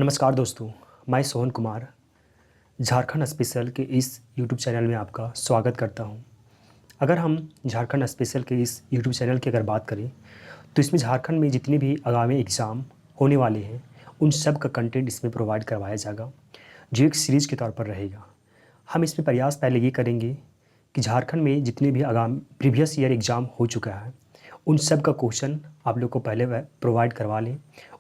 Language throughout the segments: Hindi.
नमस्कार दोस्तों, मैं सोहन कुमार झारखंड स्पेशल के इस यूट्यूब चैनल में आपका स्वागत करता हूं। अगर हम झारखंड स्पेशल के इस यूट्यूब चैनल की अगर बात करें तो इसमें झारखंड में जितने भी आगामी एग्ज़ाम होने वाले हैं उन सब का कंटेंट इसमें प्रोवाइड करवाया जाएगा, जो एक सीरीज़ के तौर पर रहेगा। हम इसमें प्रयास पहले ये करेंगे कि झारखंड में जितने भी आगामी प्रीवियस ईयर एग्ज़ाम हो चुका है उन सब का क्वेश्चन आप लोग को पहले प्रोवाइड करवा लें।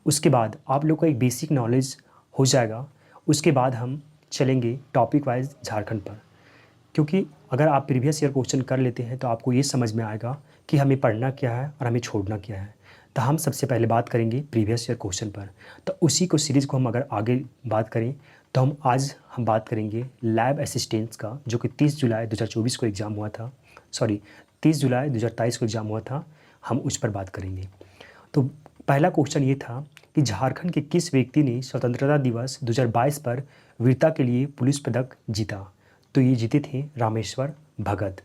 उसके बाद आप लोग को एक बेसिक नॉलेज हो जाएगा। उसके बाद हम चलेंगे टॉपिक वाइज झारखंड पर, क्योंकि अगर आप प्रीवियस ईयर क्वेश्चन कर लेते हैं तो आपको ये समझ में आएगा कि हमें पढ़ना क्या है और हमें छोड़ना क्या है। तो हम सबसे पहले बात करेंगे प्रीवियस ईयर क्वेश्चन पर। तो उसी को सीरीज़ को हम अगर आगे बात करें तो हम बात करेंगे लैब असिस्टेंट्स का, जो कि 30 जुलाई 2024 को एग्ज़ाम हुआ था। 30 जुलाई 2023 को एग्ज़ाम हुआ था। हम उस पर बात करेंगे। तो पहला क्वेश्चन ये था कि झारखंड के किस व्यक्ति ने स्वतंत्रता दिवस 2022 पर वीरता के लिए पुलिस पदक जीता? तो ये जीते थे रामेश्वर भगत।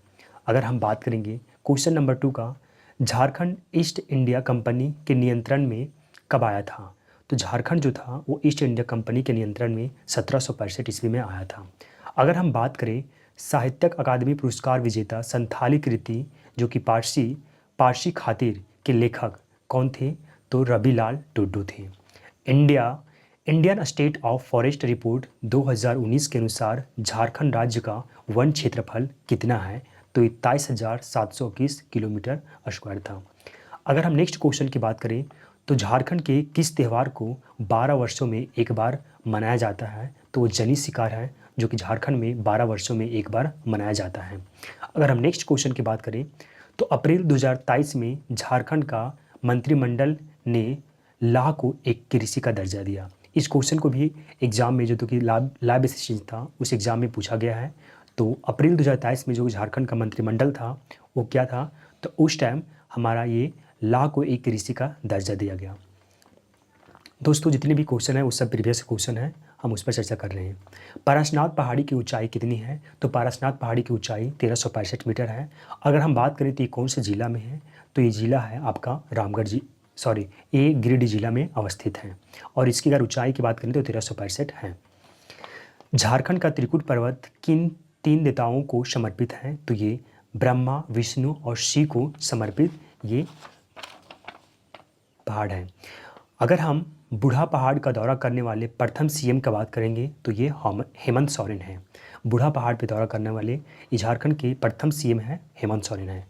अगर हम बात करेंगे क्वेश्चन नंबर 2 का, झारखंड ईस्ट इंडिया कंपनी के नियंत्रण में कब आया था? तो झारखंड जो था वो ईस्ट इंडिया कंपनी के नियंत्रण में 1765 ईस्वी में आया था। अगर हम बात करें साहित्यक अकादमी पुरस्कार विजेता संथाली कृति जो कि पारसी खातिर के लेखक कौन थे? तो रविलाल टुडू थे। Indian state of forest report 2019 के अनुसार झारखंड राज्य का वन क्षेत्रफल कितना है? तो 27,721 किलोमीटर स्क्वायर था। अगर हम नेक्स्ट क्वेश्चन की बात करें तो झारखंड के किस त्यौहार को 12 वर्षों में एक बार मनाया जाता है? तो वो जनी शिकार है, जो कि झारखंड में 12 वर्षों में एक बार मनाया जाता है। अगर हम नेक्स्ट क्वेश्चन की बात करें तो अप्रैल 2023 में झारखंड का मंत्रिमंडल ने लाह को एक कृषि का दर्जा दिया। इस क्वेश्चन को भी एग्जाम में जो तो कि लैब असिस्टेंट था उस एग्ज़ाम में पूछा गया है। तो अप्रैल 2023 में जो झारखंड का मंत्रिमंडल था वो क्या था? तो उस टाइम हमारा ये लाह को एक कृषि का दर्जा दिया गया। दोस्तों जितने भी क्वेश्चन है वो सब प्रीवियस क्वेश्चन है, हम उस पर चर्चा कर रहे हैं। पारसनाथ पहाड़ी की ऊंचाई कितनी है? तो पारसनाथ पहाड़ी की ऊंचाई 1365 मीटर है। अगर हम बात करें तो ये कौन से ज़िला में है? तो ये ज़िला है आपका ये गिरिडीह जिला में अवस्थित है और इसकी अगर ऊंचाई की बात करें तो 1365 है। झारखंड का त्रिकुट पर्वत किन 3 देवताओं को समर्पित है? तो ये ब्रह्मा, विष्णु और शिव को समर्पित ये पहाड़ है। अगर हम बूढ़ा पहाड़ का दौरा करने वाले प्रथम सीएम की बात करेंगे तो ये हेमंत सोरेन है। बूढ़ा पहाड़ पे दौरा करने वाले झारखंड के प्रथम सीएम है हेमंत सोरेन है।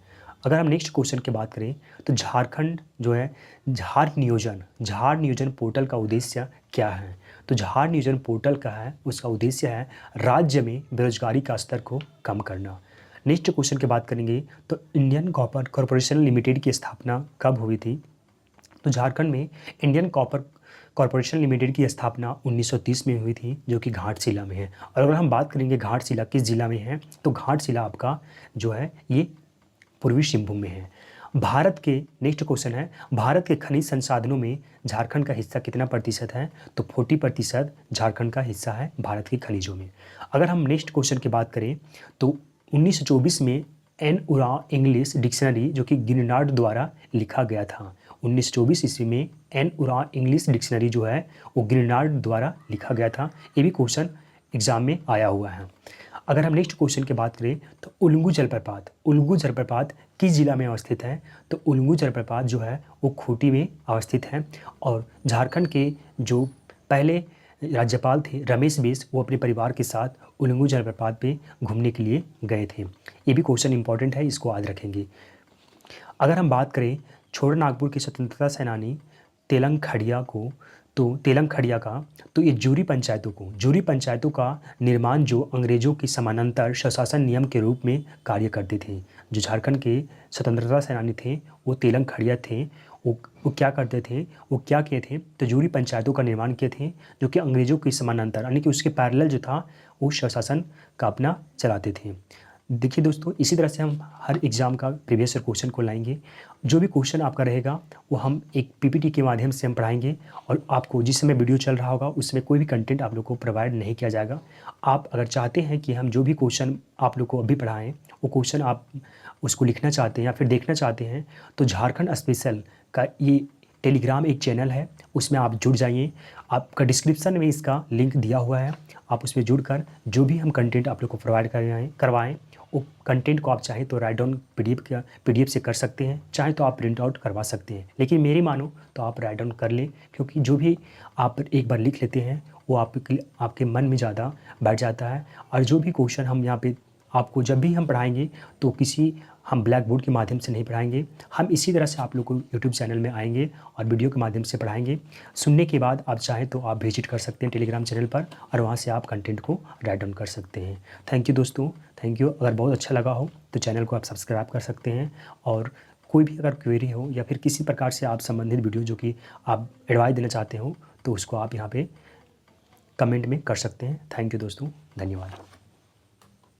अगर हम नेक्स्ट क्वेश्चन की बात करें तो झारखंड जो है झार नियोजन पोर्टल का उद्देश्य क्या है? तो झार नियोजन पोर्टल का है उसका उद्देश्य है राज्य में बेरोजगारी का स्तर को कम करना। नेक्स्ट क्वेश्चन की बात करेंगे तो इंडियन कॉपर कॉरपोरेशन लिमिटेड की स्थापना कब हुई थी? तो झारखंड में इंडियन कॉपर कॉरपोरेशन लिमिटेड की स्थापना 1930 में हुई थी, जो कि घाटशिला में है। और अगर हम बात करेंगे घाटशिला किस जिला में है तो घाटशिला आपका जो है ये पूर्वी सिंहभूम में है। भारत के नेक्स्ट क्वेश्चन है भारत के खनिज संसाधनों में झारखंड का हिस्सा कितना प्रतिशत है? तो 40% झारखंड का हिस्सा है भारत के खनिजों में। अगर हम नेक्स्ट क्वेश्चन की बात करें तो 1924 में एन उरा इंग्लिश डिक्शनरी जो कि गिरनार्ड द्वारा लिखा गया था। 1924 ईस्वी में एन उरा इंग्लिश डिक्शनरी जो है वो गिरनार्ड द्वारा लिखा गया था। ये भी क्वेश्चन एग्जाम में आया हुआ है। अगर हम नेक्स्ट क्वेश्चन की बात करें तो उल्गू जलप्रपात किस जिला में अवस्थित है? तो उल्गू जलप्रपात जो है वो खूंटी में अवस्थित है। और झारखंड के जो पहले राज्यपाल थे रमेश बैस, वो अपने परिवार के साथ उल्गू जलप्रपात पे घूमने के लिए गए थे। ये भी क्वेश्चन इंपॉर्टेंट है, इसको याद रखेंगे। अगर हम बात करें छोटा नागपुर के स्वतंत्रता सेनानी तेलंग खड़िया का, तो ये जूरी पंचायतों का निर्माण जो अंग्रेजों की समानांतर स्वशासन नियम के रूप में कार्य करते थे। जो झारखंड के स्वतंत्रता सेनानी थे वो तेलंग खड़िया थे। वो क्या करते थे, वो क्या किए थे? तो जूरी पंचायतों का निर्माण किए थे जो कि अंग्रेजों की समानांतर यानी कि उसके पैरेलल जो था वो स्वशासन का अपना चलाते थे। देखिए दोस्तों, इसी तरह से हम हर एग्ज़ाम का प्रीवियस ईयर क्वेश्चन को लाएंगे। जो भी क्वेश्चन आपका रहेगा वो हम एक पीपीटी के माध्यम से हम पढ़ाएंगे और आपको जिस समय वीडियो चल रहा होगा उसमें कोई भी कंटेंट आप लोग को प्रोवाइड नहीं किया जाएगा। आप अगर चाहते हैं कि हम जो भी क्वेश्चन आप लोग को अभी पढ़ाएं वो क्वेश्चन आप उसको लिखना चाहते हैं या फिर देखना चाहते हैं तो झारखंड स्पेशल का ये टेलीग्राम एक चैनल है, उसमें आप जुड़ जाइए। आपका डिस्क्रिप्शन में इसका लिंक दिया हुआ है, आप उसमें जुड़कर जो भी हम कंटेंट आप लोग को प्रोवाइड करवाएं वो कंटेंट को आप चाहें तो राइट डाउन पीडीएफ से कर सकते हैं, चाहे तो आप प्रिंट आउट करवा सकते हैं। लेकिन मेरी मानो तो आप राइट डाउन कर लें, क्योंकि जो भी आप एक बार लिख लेते हैं वो आपके मन में ज़्यादा बैठ जाता है। और जो भी क्वेश्चन हम यहाँ पे आपको जब भी हम पढ़ाएंगे तो हम ब्लैक बोर्ड के माध्यम से नहीं पढ़ाएंगे, हम इसी तरह से आप लोग को यूट्यूब चैनल में आएंगे और वीडियो के माध्यम से पढ़ाएंगे। सुनने के बाद आप चाहें तो आप विजिट कर सकते हैं टेलीग्राम चैनल पर, और वहाँ से आप कंटेंट को राइट डाउन कर सकते हैं। थैंक यू दोस्तों, थैंक यू। अगर बहुत अच्छा लगा हो तो चैनल को आप सब्सक्राइब कर सकते हैं, और कोई भी अगर क्वेरी हो या फिर किसी प्रकार से आप संबंधित वीडियो जो कि आप एडवाइस देना चाहते हो तो उसको आप यहाँ पे कमेंट में कर सकते हैं। थैंक यू दोस्तों, धन्यवाद।